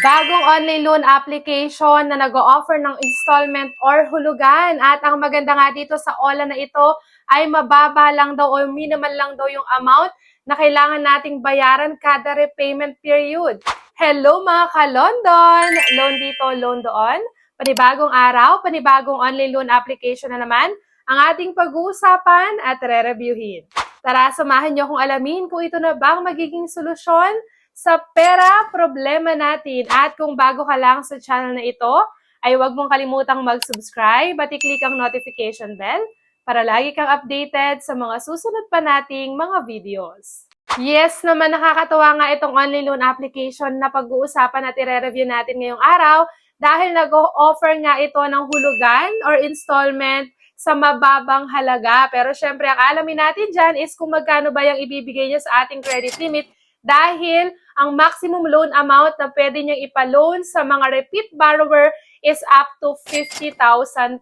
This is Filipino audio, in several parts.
Bagong online loan application na nag-o-offer ng installment or hulugan. At ang maganda nga dito sa OLA na ito ay mababa lang daw o minimal lang daw yung amount na kailangan nating bayaran kada repayment period. Hello mga ka-London! Loan dito, loan doon. Panibagong araw, panibagong online loan application na naman ang ating pag-uusapan at re-reviewin. Tara, samahan niyo akong alamin kung ito na ba ang magiging solusyon sa pera problema natin. At kung bago ka lang sa channel na ito, ay huwag mong kalimutang mag-subscribe at i-click ang notification bell para lagi kang updated sa mga susunod pa nating mga videos. Yes naman, nakakatuwa nga itong online loan application na pag-uusapan at i-review natin ngayong araw dahil nag-o-offer nga ito ng hulugan or installment sa mababang halaga. Pero syempre, ang alamin natin dyan is kung magkano ba yung ibibigay niya sa ating credit limit dahil ang maximum loan amount na pwede niyang ipaloan sa mga repeat borrower is up to 50,000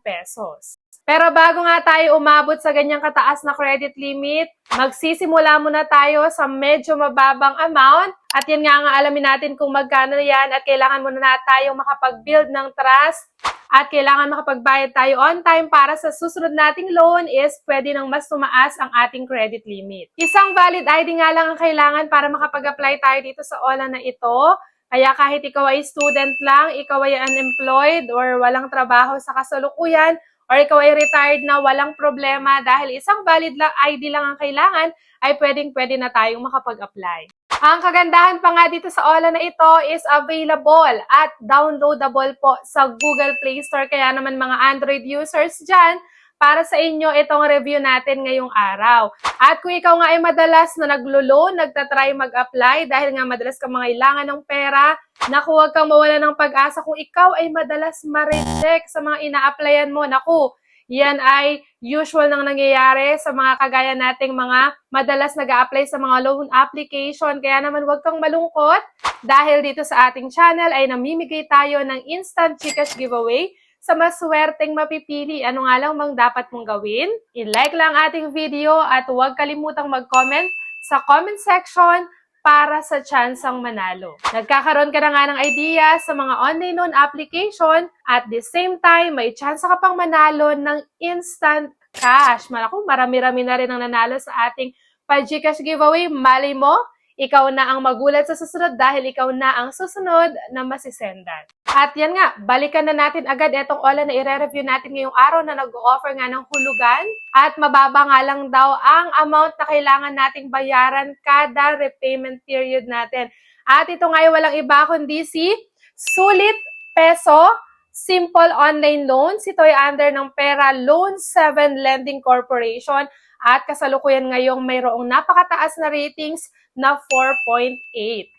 pesos. Pero bago nga tayo umabot sa ganyang kataas na credit limit, magsisimula muna tayo sa medyo mababang amount. At yan nga ang alamin natin kung magkano yan at kailangan muna na tayong makapag-build ng trust at kailangan makapagbayad tayo on time para sa susunod nating loan is pwede nang mas tumaas ang ating credit limit. Isang valid ID nga lang ang kailangan para makapag-apply tayo dito sa OLA na ito. Kaya kahit ikaw ay student lang, ikaw ay unemployed or walang trabaho sa kasalukuyan, or ikaw ay retired na, walang problema dahil isang valid ID lang ang kailangan, ay pwedeng-pwede na tayong makapag-apply. Ang kagandahan pa nga dito sa OLA na ito is available at downloadable po sa Google Play Store. Kaya naman mga Android users dyan, para sa inyo itong review natin ngayong araw. At kung ikaw nga ay madalas na naglo-loan, nagtatry mag-apply dahil nga madalas kang mangailangan ng pera, naku, huwag kang mawala ng pag-asa kung ikaw ay madalas ma-reject sa mga ina-applyan mo. Naku, yan ay usual nang nangyayari sa mga kagaya nating mga madalas nag-a-apply sa mga loan application. Kaya naman huwag kang malungkot dahil dito sa ating channel ay namimigay tayo ng instant GCash giveaway sa maswerteng mapipili. Ano nga lang bang dapat mong gawin? I-like lang ating video at huwag kalimutang mag-comment sa comment section para sa tsansang manalo. Nagkakaroon ka na nga ng idea sa mga online loan application at the same time, may tsansa ka pang manalo ng instant cash. Malaking marami-rami na rin ang nanalo sa ating pa-GCash giveaway. Malay mo, ikaw na ang magulat sa susunod dahil ikaw na ang susunod na masisendan. At yan nga, balikan na natin agad itong OLA na i-review natin ngayong araw na nag-o-offer nga ng hulugan at mababa nga lang daw ang amount na kailangan nating bayaran kada repayment period natin. At ito nga ay walang iba kundi si Sulit Peso Simple Online Loans. Ito ay under ng Pera Loan 7 Lending Corporation at kasalukuyan ngayong mayroong napakataas na ratings na 4.8.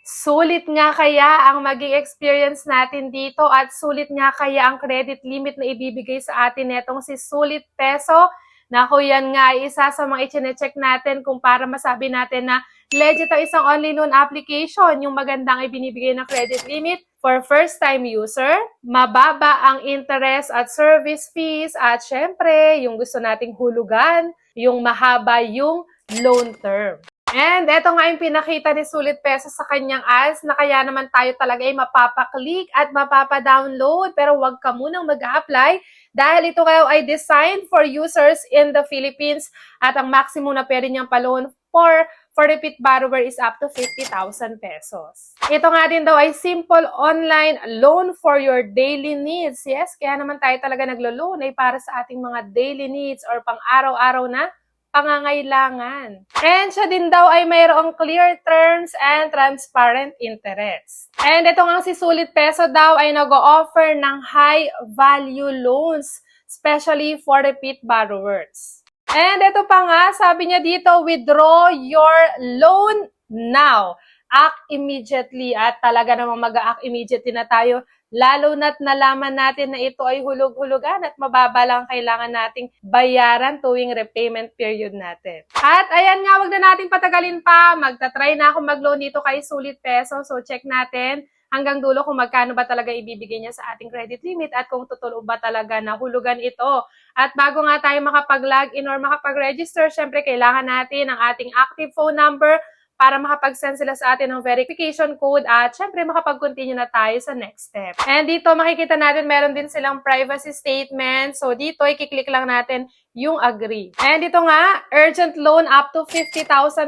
Sulit nga kaya ang maging experience natin dito at sulit nga kaya ang credit limit na ibibigay sa atin netong si Sulit Peso. Naku, yan nga ay isa sa mga i-check natin kung para masabi natin na legit ang isang online loan application. Yung magandang ibinibigay na credit limit for first-time user, mababa ang interest at service fees, at syempre, yung gusto nating hulugan, yung mahaba yung loan term. And eto nga yung pinakita ni Sulit Peso sa kanyang ads na kaya naman tayo talaga ay mapapaklik at mapapadownload. Pero huwag ka munang mag-apply dahil ito kayo ay designed for users in the Philippines at ang maximum na pwede niyang pa-loan for repeat borrower is up to 50,000 pesos. Ito nga din daw ay simple online loan for your daily needs. Yes, kaya naman tayo talaga naglo-loan ay para sa ating mga daily needs or pang-araw-araw na pangangailangan. And siya din daw ay mayroong clear terms and transparent interest. And ito nga si Sulit Peso daw ay nag-o-offer ng high value loans, especially for repeat borrowers. And ito pa nga, sabi niya dito, withdraw your loan now. Act immediately. At talaga namang mag-act immediately na tayo, lalo na't nalaman natin na ito ay hulog-hulugan at mababa lang kailangan nating bayaran tuwing repayment period natin. At ayan nga, wag na nating patagalin pa. Magta-try na ako mag-loan dito kay Sulit Peso. So check natin hanggang dulo kung magkano ba talaga ibibigay niya sa ating credit limit at kung totoo ba talaga na hulugan ito. At bago nga tayo makapag-login or makapag-register, syempre kailangan natin ang ating active phone number para makapag-send sila sa atin ng verification code at syempre makapag-continue na tayo sa next step. And dito makikita natin meron din silang privacy statement. So dito i-click lang natin yung agree. And dito nga, urgent loan up to 50,000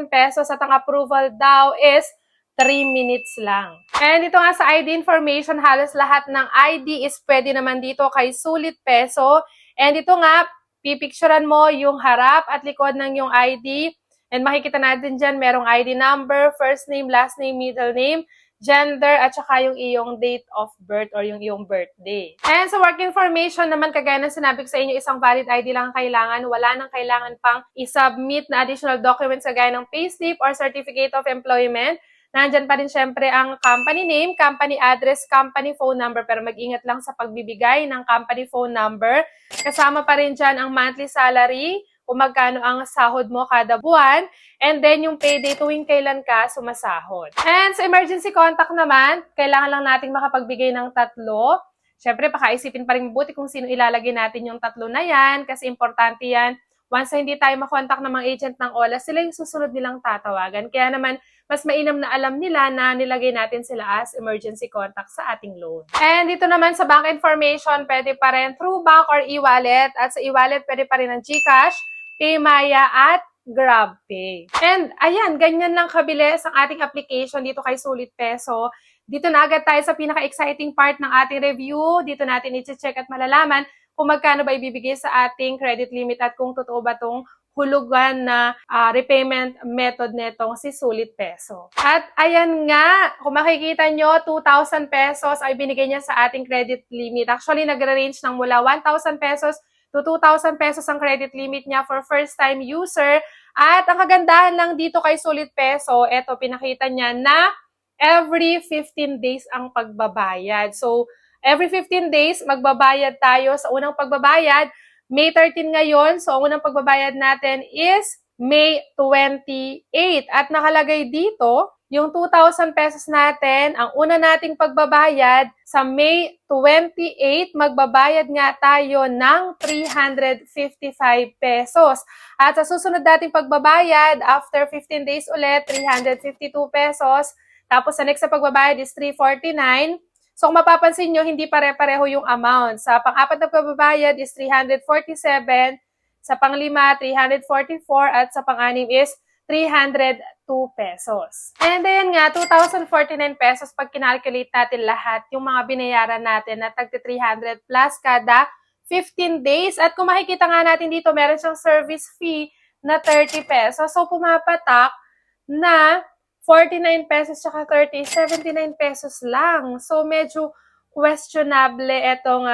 pesos at ang approval daw is 3 minutes lang. And ito nga sa ID information, halos lahat ng ID is pwede naman dito kay Sulit Peso. And ito nga, pipicturean mo yung harap at likod ng yung ID. And makikita natin dyan, merong ID number, first name, last name, middle name, gender, at saka yung iyong date of birth or yung iyong birthday. And sa work information naman, kagaya ng sinabi ko sa inyo, isang valid ID lang ang kailangan. Wala nang kailangan pang isubmit na additional documents kagaya ng payslip or certificate of employment. Nandyan pa rin syempre ang company name, company address, company phone number, pero mag-ingat lang sa pagbibigay ng company phone number. Kasama pa rin dyan ang monthly salary, kung magkano ang sahod mo kada buwan, and then yung payday tuwing kailan ka sumasahod. And sa emergency contact naman, kailangan lang nating makapagbigay ng 3. Syempre, pakaisipin pa rin mabuti kung sino ilalagay natin yung 3 na yan, kasi importante yan. Once na hindi tayo makontak ng mga agent ng OLA, sila yung susunod nilang tatawagan. Kaya naman, mas mainam na alam nila na nilagay natin sila as emergency contact sa ating loan. And dito naman sa bank information, pwede pa rin through bank or e-wallet. At sa e-wallet, pwede pa rin ng GCash, Paymaya, at GrabPay. And ayan, ganyan lang kabilis ang ating application dito kay Sulit Peso. Dito na agad tayo sa pinaka-exciting part ng ating review. Dito natin i-check at malalaman kung magkano ba ibibigay sa ating credit limit at kung totoo ba itong hulugan na repayment method netong si Sulit Peso. At ayan nga, kung makikita nyo, 2,000 pesos ay binigay niya sa ating credit limit. Actually, nag-range ng mula 1,000 pesos to 2,000 pesos ang credit limit niya for first-time user. At ang kagandahan lang dito kay Sulit Peso, eto, pinakita niya na every 15 days ang pagbabayad. So, every 15 days, magbabayad tayo. Sa unang pagbabayad, May 13 ngayon, so ang unang pagbabayad natin is May 28. At nakalagay dito, yung 2,000 pesos natin, ang una nating pagbabayad, sa May 28, magbabayad nga tayo ng 355 pesos. At sa susunod nating pagbabayad, after 15 days ulit, 352 pesos. Tapos sa next na pagbabayad is 349. So kung mapapansin nyo, hindi pare-pareho yung amount. Sa pang-apat na pagbabayad is 347, sa pang-lima, 344, at sa pang-anim is 302 pesos. And then nga, 2,049 pesos pag kinalculate natin lahat yung mga binayaran natin na tagti 300 plus kada 15 days. At kung makikita nga natin dito, meron siyang service fee na 30 pesos. So pumapatak na 49 pesos tsaka 30, 79 pesos lang. So, medyo questionable itong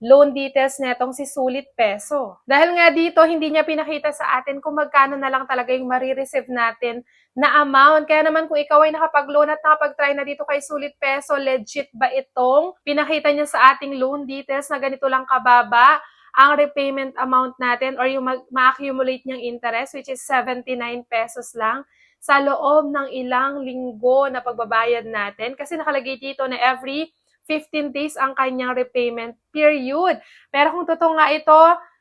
loan details netong si Sulit Peso. Dahil nga dito, hindi niya pinakita sa atin kung magkano na lang talaga yung marireceive natin na amount. Kaya naman kung ikaw ay nakapag-loan at nakapag-try na dito kay Sulit Peso, legit ba itong pinakita niya sa ating loan details na ganito lang kababa ang repayment amount natin or yung ma-accumulate niyang interest, which is 79 pesos lang sa loob ng ilang linggo na pagbabayad natin. Kasi nakalagay dito na every 15 days ang kanyang repayment period. Pero kung totoo nga ito,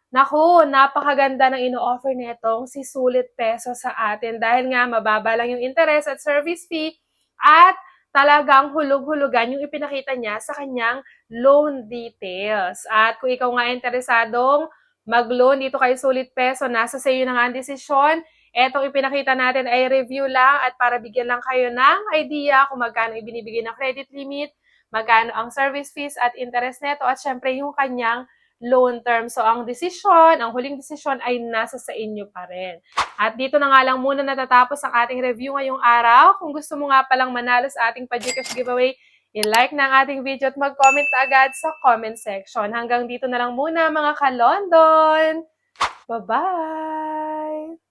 naku, napakaganda ng ino-offer nitong si Sulit Peso sa atin. Dahil nga mababa lang yung interest at service fee at talagang hulog-hulugan yung ipinakita niya sa kanyang loan details. At kung ikaw nga interesadong mag-loan dito kay Sulit Peso, nasa sa iyo na nga ang desisyon. Etong ipinakita natin ay review lang at para bigyan lang kayo ng idea kung magkano ibinibigay ng credit limit, magkano ang service fees at interest neto at syempre yung kanyang loan term. So ang desisyon, ang huling desisyon ay nasa sa inyo pa rin. At dito na nga lang muna natatapos ang ating review ngayong araw. Kung gusto mo nga palang manalo sa ating pa-GCash giveaway, i-like na ang ating video at mag-comment na agad sa comment section. Hanggang dito na lang muna mga ka-London. Bye-bye!